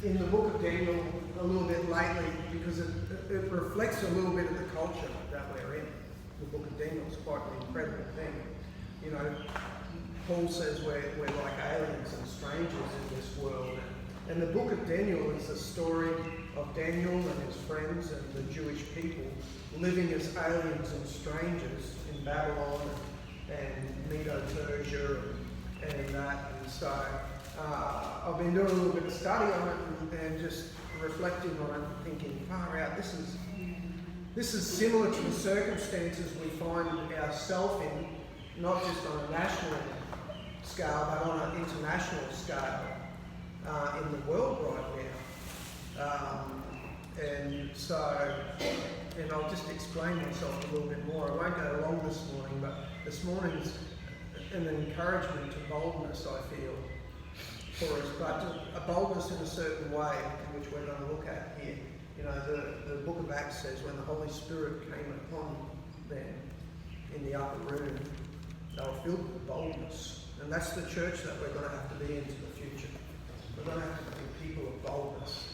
in the book of Daniel a little bit lately, because it reflects a little bit of the culture that we're in. The book of Daniel is quite an incredible thing. You know, Paul says we're like aliens and strangers in this world. And the book of Daniel is the story of Daniel and his friends and the Jewish people living as aliens and strangers in Babylon and Medo-Persia and that. And so I've been doing a little bit of study on it and just reflecting on it, thinking, far out, this is similar to the circumstances we find ourselves in, not just on a national scale, but on an international scale in the world right now. And so, and I'll just explain myself a little bit more. I won't go long this morning, but this morning's an encouragement to boldness, I feel, for us, but a boldness in a certain way, which we're going to look at here. You know, the book of Acts says when the Holy Spirit came upon them in the upper room, they were filled with boldness. And that's the church that we're going to have to be into the future. We're going to have to be people of boldness.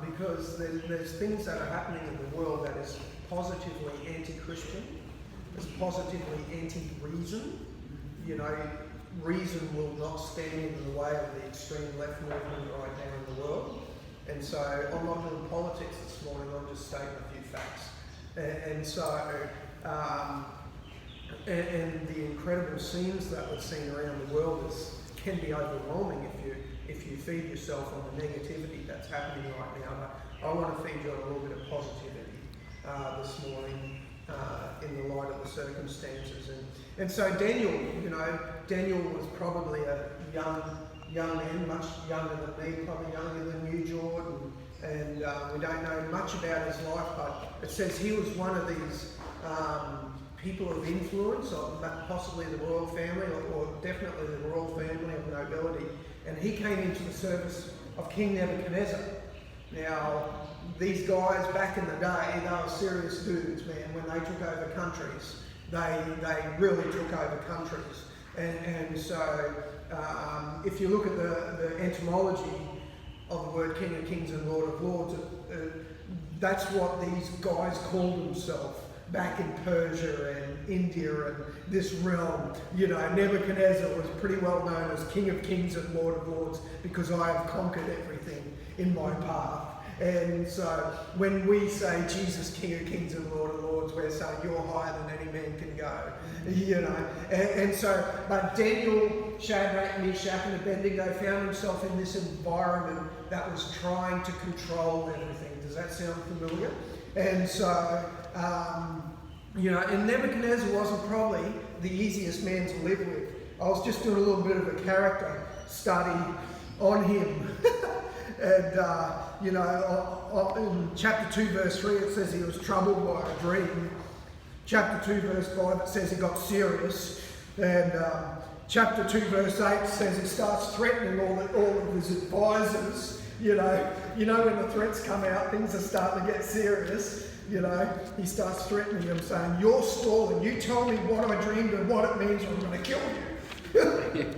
Because there's things that are happening in the world that is positively anti-Christian, it's positively anti-reason. You know, reason will not stand in the way of the extreme left movement right now in the world. And so I'm not doing politics this morning, I'm just stating a few facts. And the incredible scenes that we're seeing around the world can be overwhelming if you feed yourself on the negativity that's happening right now. But I want to feed you on a little bit of positivity this morning in the light of the circumstances. And so Daniel, you know, Daniel was probably a young man, much younger than me, probably younger than you, Jordan. And we don't know much about his life, but it says he was one of these people of influence, or possibly the royal family, or definitely the royal family of nobility. And he came into the service of King Nebuchadnezzar. Now, these guys back in the day, they were serious dudes, man. When they took over countries, they really took over countries. And so, if you look at the etymology of the word King of Kings and Lord of Lords, that's what these guys called themselves back in Persia and India and this realm. You know, Nebuchadnezzar was pretty well known as King of Kings and Lord of Lords because I have conquered everything in my path. And so when we say Jesus, King of Kings and Lord of Lords, we're saying you're higher than any man can go. You know, and so, but Daniel, Shadrach, Meshach and Abednego found himself in this environment that was trying to control everything. Does that sound familiar? And so, you know, and Nebuchadnezzar wasn't probably the easiest man to live with. I was just doing a little bit of a character study on him. And, you know, in chapter 2, verse 3, it says he was troubled by a dream. Chapter 2, verse 5, it says he got serious. And chapter 2, verse 8 says he starts threatening all of his advisors. You know, when the threats come out, things are starting to get serious. You know, he starts threatening them, saying, you're stalling. You tell me what I dreamed and what it means, or I'm going to kill you.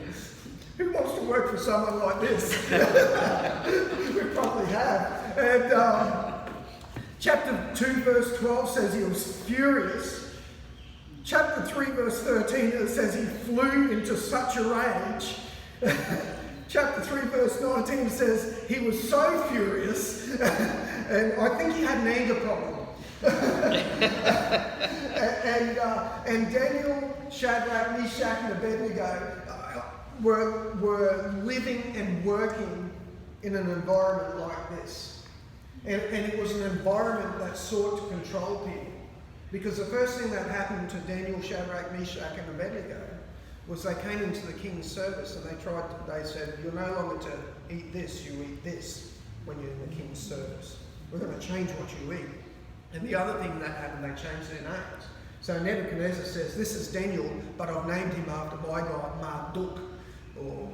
Who wants to work for someone like this? We probably have. And chapter 2, verse 12 says he was furious. Chapter 3, verse 13, it says he flew into such a rage. Chapter 3, verse 19 says he was so furious, and I think he had an anger problem. And Daniel, Shadrach, Meshach, and Abednego were living and working in an environment like this. And it was an environment that sought to control people. Because the first thing that happened to Daniel, Shadrach, Meshach, and Abednego was they came into the king's service and they said, you're no longer to eat this, you eat this when you're in the king's service. We're going to change what you eat. And the other thing that happened, they changed their names. So Nebuchadnezzar says, this is Daniel, but I've named him after my god, Marduk, or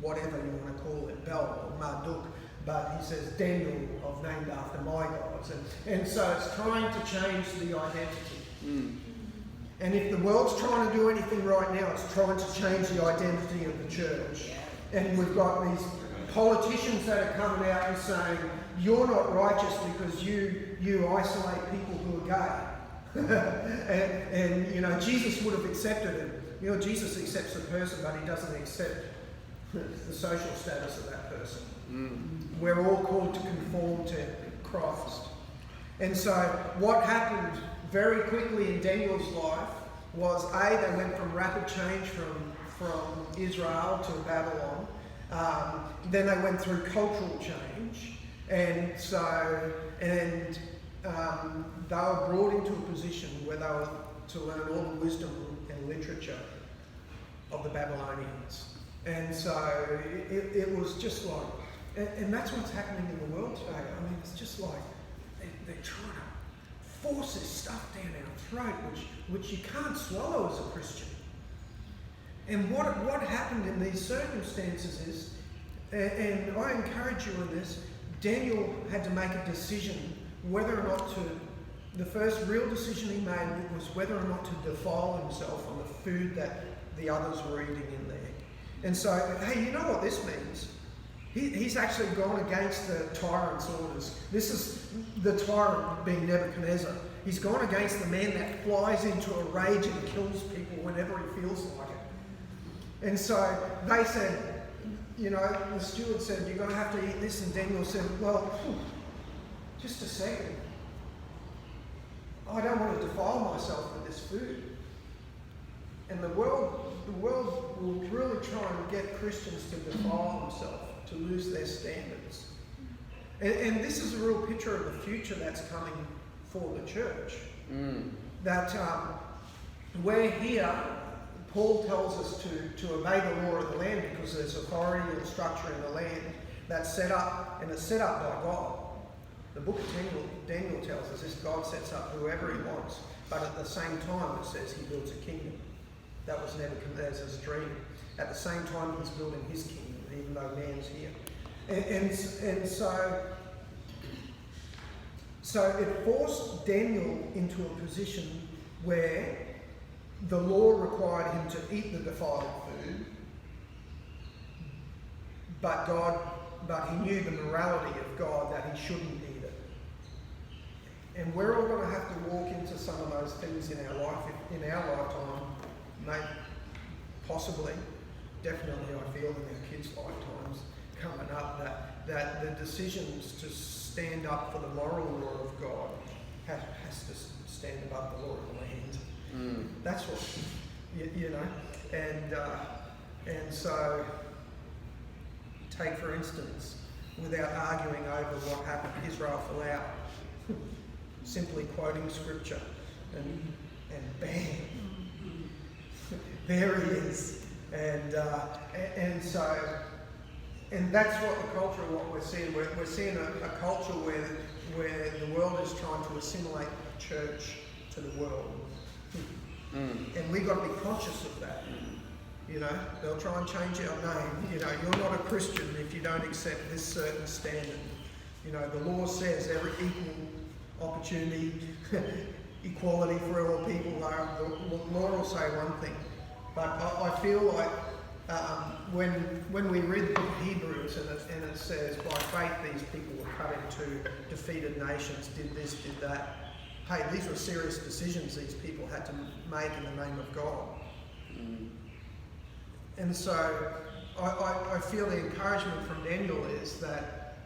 whatever you want to call it, Bel or Marduk. But he says, Daniel, I've named after my gods. And so it's trying to change the identity. Mm. And if the world's trying to do anything right now, it's trying to change the identity of the church. And we've got these politicians that are coming out and saying, you're not righteous because you isolate people who are gay. and Jesus would have accepted it. Jesus accepts the person, but he doesn't accept the social status of that person. We're all called to conform to Christ. And so what happened very quickly in Daniel's life was, they went from rapid change from Israel to Babylon. Then they went through cultural change. And they were brought into a position where they were to learn all the wisdom and literature of the Babylonians. And so it was just like, and that's what's happening in the world today. I mean, it's just like they're trying to force this stuff down our throat, which you can't swallow as a Christian. And what happened in these circumstances is, and I encourage you in this, Daniel had to make a decision whether or not to, the first real decision he made was whether or not to defile himself on the food that the others were eating in there. And so, hey, you know what this means? He's actually gone against the tyrant's orders. This is the tyrant being Nebuchadnezzar. He's gone against the man that flies into a rage and kills people whenever he feels like it. And so they said, the steward said, you're going to have to eat this. And Daniel said, well, just a second. I don't want to defile myself with this food. And the world will really try and get Christians to defile themselves, to lose their standards. And this is a real picture of the future that's coming for the church. That we're here, Paul tells us to obey the law of the land because there's authority and structure in the land that's set up, and it's set up by God. The book of Daniel tells us this: God sets up whoever he wants, but at the same time it says he builds a kingdom. That was Nebuchadnezzar's dream. At the same time he's building his kingdom, even though man's here. And so it forced Daniel into a position where the law required him to eat the defiled food, but he knew the morality of God that he shouldn't eat it. And we're all going to have to walk into some of those things in our life, in our lifetime, possibly, definitely I feel in our kids' lifetimes coming up, that the decisions to stand up for the moral law of God has to stand above the law of the land. That's what, and so take for instance, without arguing over what happened, Israel fell out, simply quoting scripture, and bam, there he is. And so, and that's what the culture, what we're seeing. We're seeing a culture where the world is trying to assimilate the church to the world. And we've got to be conscious of that. They'll try and change our name. You're not a Christian if you don't accept this certain standard. The law says every equal opportunity, equality for all people. The law will say one thing. But I feel like when we read the book of Hebrews and it says, by faith these people were cut into defeated nations, did this, did that. Hey, these were serious decisions these people had to make in the name of God. And so I feel the encouragement from Daniel is that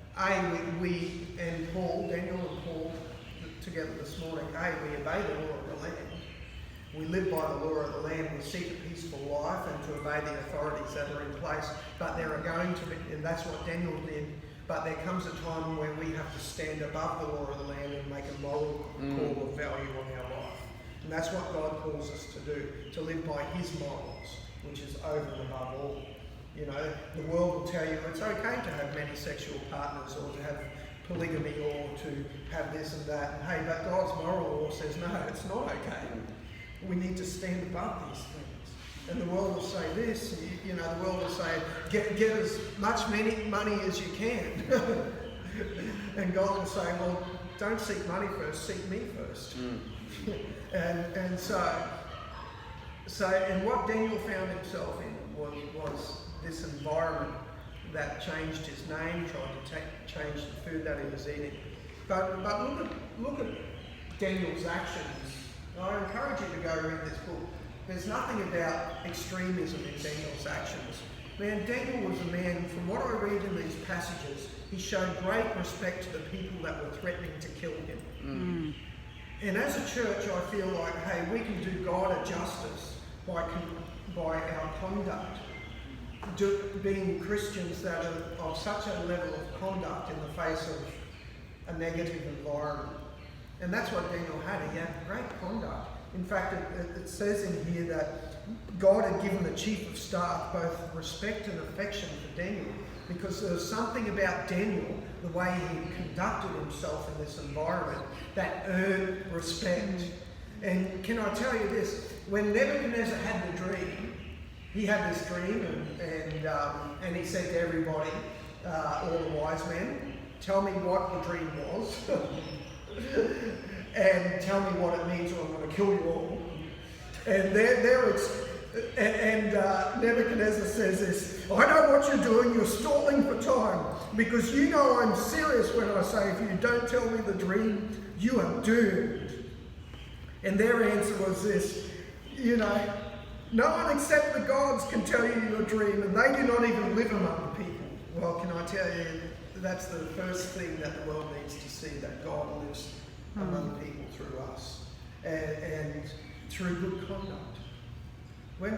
we and Paul, Daniel and Paul together this morning, we obey the law of the land. We live by the law of the land. We seek a peaceful life and to obey the authorities that are in place. But there are going to be, and that's what Daniel did, but there comes a time when we have to stand above the law of the land and make a moral call of value on our life. And that's what God calls us to do, to live by his morals, which is over and above all. The world will tell you it's okay to have many sexual partners or to have polygamy or to have this and that. And hey, but God's moral law says, no, it's not okay. We need to stand above these things. And the world will say this, the world will say, get as much money as you can. And God will say, well, don't seek money first, seek me first. And so what Daniel found himself in was this environment that changed his name, tried to change the food that he was eating. But look at Daniel's actions. I encourage you to go read this book. There's nothing about extremism in Daniel's actions. Man, Daniel was a man, from what I read in these passages, he showed great respect to the people that were threatening to kill him. Mm. And as a church, I feel like, hey, we can do God a justice by our conduct. Being Christians that are of such a level of conduct in the face of a negative environment. And that's what Daniel had. He had great conduct. In fact, it says in here that God had given the chief of staff both respect and affection for Daniel, because there was something about Daniel, the way he conducted himself in this environment, that earned respect. And can I tell you this? When Nebuchadnezzar had the dream, he had this dream and he said to everybody, all the wise men, tell me what the dream was and tell me what it means or I'm going to kill you all. And Nebuchadnezzar says this, I know what you're doing, you're stalling for time, because you know I'm serious when I say if you don't tell me the dream, you are doomed. And their answer was this, no one except the gods can tell you your dream, and they do not even live among people. Well, can I tell you, that's the first thing that the world needs to see, that God lives among people through us, and through good conduct. When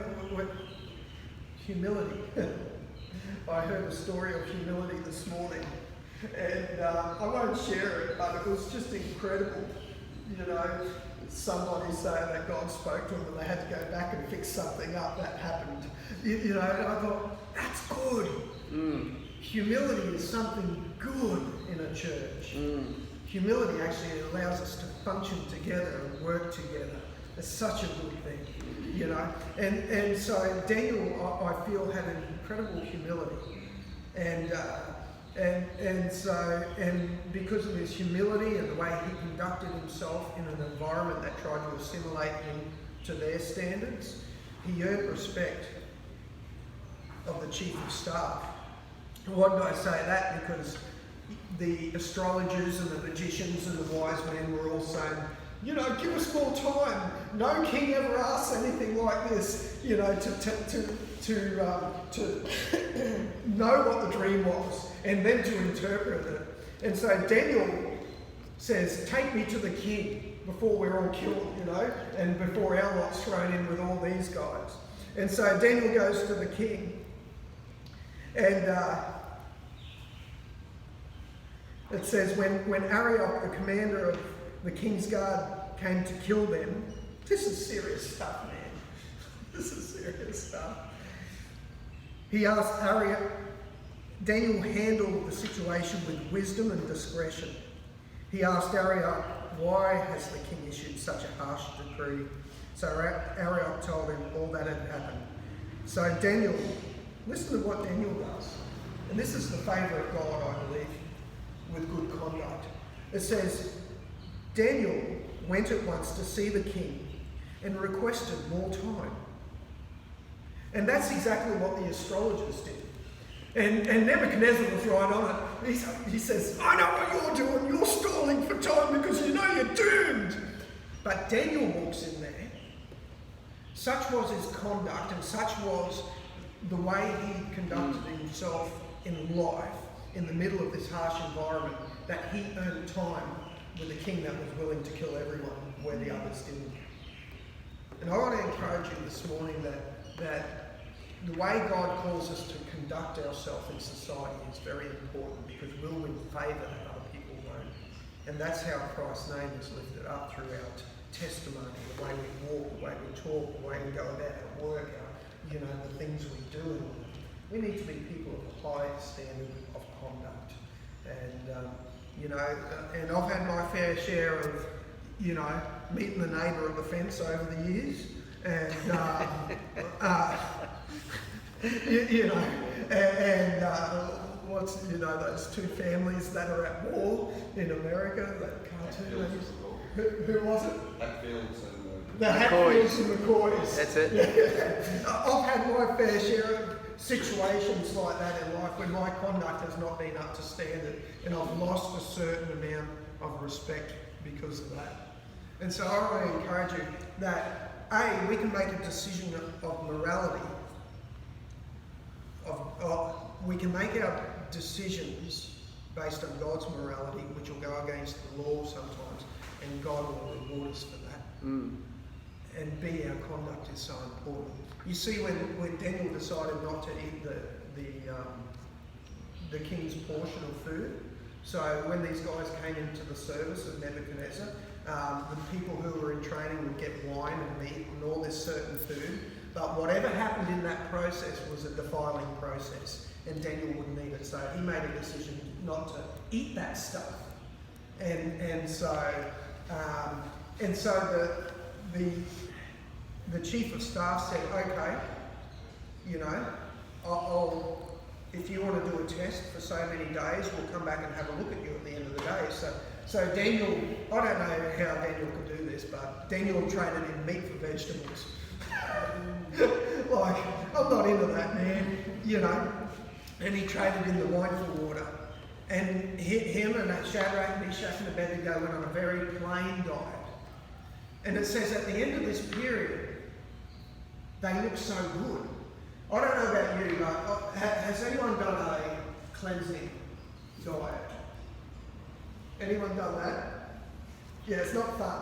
humility. I heard a story of humility this morning, and I won't share it, but it was just incredible. Somebody saying that God spoke to them and they had to go back and fix something up that happened. And I thought, that's good. Mm. Humility is something good in a church. Mm. Humility actually allows us to function together and work together. It's such a good thing, And so Daniel, I feel, had an incredible humility. And because of his humility and the way he conducted himself in an environment that tried to assimilate him to their standards, he earned respect of the chief of staff. Why did I say that? Because the astrologers and the magicians and the wise men were all saying, give us more time. No king ever asked anything like this, to know what the dream was and then to interpret it. And so Daniel says, take me to the king before we're all killed, and before our lot's thrown in with all these guys. And so Daniel goes to the king, and it says, when Arioch, the commander of the king's guard, came to kill them, this is serious stuff, man. This is serious stuff. He asked Arioch, Daniel handled the situation with wisdom and discretion. He asked Arioch, why has the king issued such a harsh decree? So Arioch told him all that had happened. So Daniel, listen to what Daniel does. And this is the favour of God, I believe, with good conduct. It says, Daniel went at once to see the king and requested more time. And that's exactly what the astrologers did. And Nebuchadnezzar was right on it. He says, I know what you're doing. You're stalling for time because you know you're doomed. But Daniel walks in there. Such was his conduct and such was the way he conducted himself in life, in the middle of this harsh environment, that he earned time with a king that was willing to kill everyone where the others didn't. And I want to encourage you this morning that the way God calls us to conduct ourselves in society is very important, because we'll win favour that other people won't. And that's how Christ's name is lifted up through our testimony, the way we walk, the way we talk, the way we go about our work, the things we do. We need to be people of a high standard of conduct. And I've had my fair share of, meeting the neighbour of the fence over the years. And, those two families that are at war in America, that cartoon. Who was it? Hatfields and the Hatfields and McCoys. That's it. Yeah. I've had my fair share of situations like that in life where my conduct has not been up to standard and I've lost a certain amount of respect because of that. And so I want to encourage you that we can make a decision of morality. We can make our decisions based on God's morality, which will go against the law sometimes, and God will reward us for that. And our conduct is so important. You see, when Daniel decided not to eat the king's portion of food, so when these guys came into the service of Nebuchadnezzar, the people who were in training would get wine and meat and all this certain food, but whatever happened in that process was a defiling process, and Daniel wouldn't eat it. So he made a decision not to eat that stuff, and so the chief of staff said, okay, if you want to do a test for so many days, we'll come back and have a look at you at the end of the day. So Daniel, I don't know how Daniel could do this, but Daniel traded in meat for vegetables. Like, I'm not into that, man, And he traded in the wine for water. And him and Shadrach, Meshach and Abednego went on a very plain diet. And it says at the end of this period, they look so good. I don't know about you, but has anyone done a cleansing diet? Anyone done that? Yeah, it's not fun.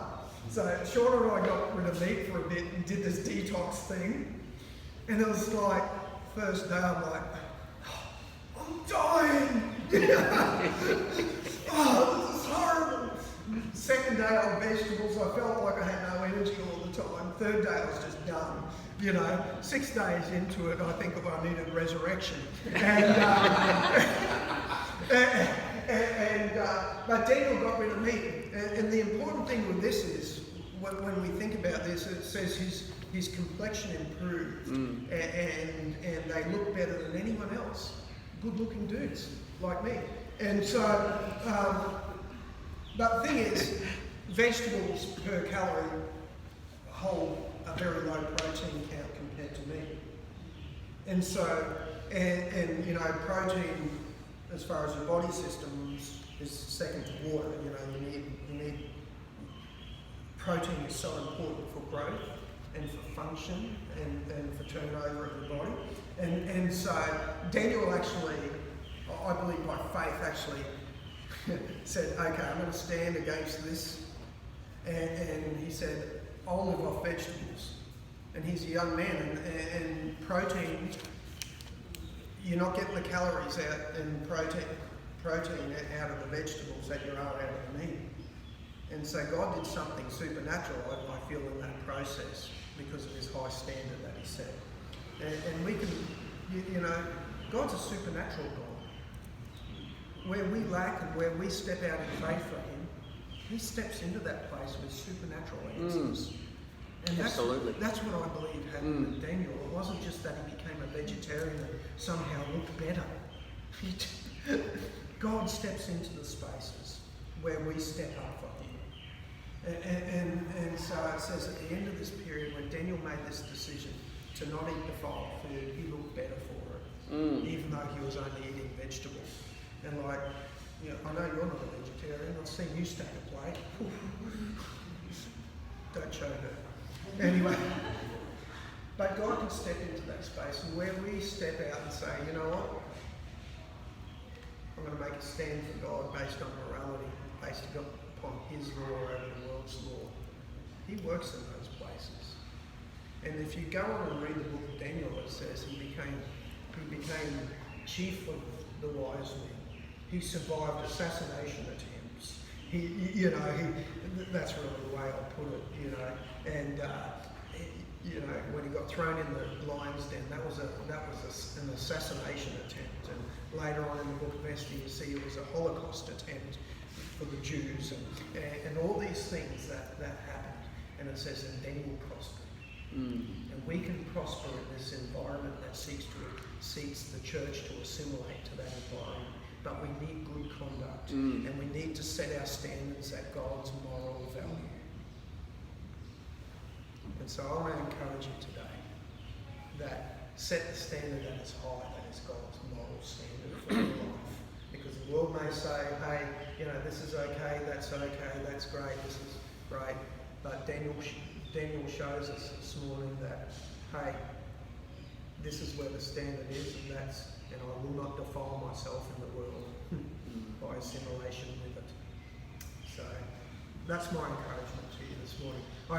So Shauna and I got rid of meat for a bit and did this detox thing. And it was like, first day I'm like, I'm dying! Oh, this is horrible! Second day on vegetables, I felt like I had no energy all the time. Third day I was just done. 6 days into it, I think I needed resurrection. But Daniel got rid of meat. And the important thing with this is, when we think about this, it says his complexion improved, and they look better than anyone else. Good-looking dudes like me. And so, but the thing is, vegetables per calorie hold a very low protein count compared to meat. And so, protein, as far as your body systems, is second to water. You need protein is so important for growth and for function and for turnover of the body. And so Daniel actually, I believe by faith, actually said, okay, I'm going to stand against this. And he said, I'll live off vegetables. And he's a young man, and protein, you're not getting the calories out and protein out of the vegetables that you are out of the meat. And so God did something supernatural, I feel, in that process because of his high standard that he set. And we can, God's a supernatural God. Where we lack and where we step out in faith for him, he steps into that place with supernatural answers. And that's what I believe happened with Daniel. It wasn't just that he became a vegetarian and somehow looked better. God steps into the spaces where we step up for him. And so it says at the end of this period, when Daniel made this decision to not eat defiled food, he looked better for it, even though he was only eating vegetables. And I know you're not a vegetarian. I've seen you stack a plate. Don't show her. Anyway, but God can step into that space, and where we step out and say, you know what, I'm going to make a stand for God based on morality, based upon his law over the world's law. He works in those places. And if you go on and read the book of Daniel, it says he became chief of the wise men. He survived assassination attempts. That's really the way I'll put it, And when he got thrown in the lion's den, that was an assassination attempt. And later on in the book of Esther, you see it was a Holocaust attempt for the Jews, and all these things that happened. And it says, and Daniel prospered. And we can prosper in this environment that seeks the church to assimilate to that environment. But we need good conduct, and we need to set our standards at God's moral value. And so I want to encourage you today that set the standard that is high, that is God's moral standard for your life. Because the world may say, hey, you know, this is okay, that's great, this is great. But Daniel shows us this morning that, hey, this is where the standard is, and I will not defile myself in the world by assimilation with it. So that's my encouragement to you this morning. I